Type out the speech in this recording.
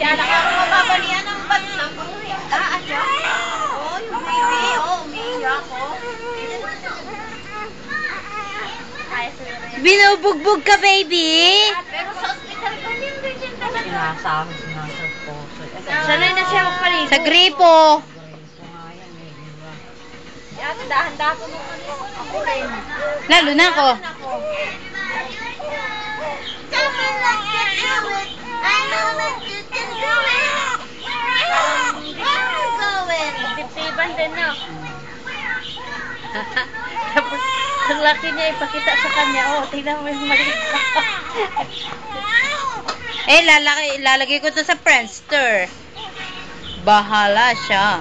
Nakakababalian ng bat ng asya. Oh, yung baby. Oh, umiiyak ako. Binubugbog ka, baby? Pero sa ospital pa din ganyan talaga. Sinasahod na sa poso. Sanay na siya magpaligo. Sa gripo. Yan, dahan-dahan ko nung ako rin. Lalo na ako. Titiban din na. Tapos, ang laki niya ipakita sa kanya. Oh, tingnan mo yung maliit. Lalagay ko to sa Friendster. Bahala siya.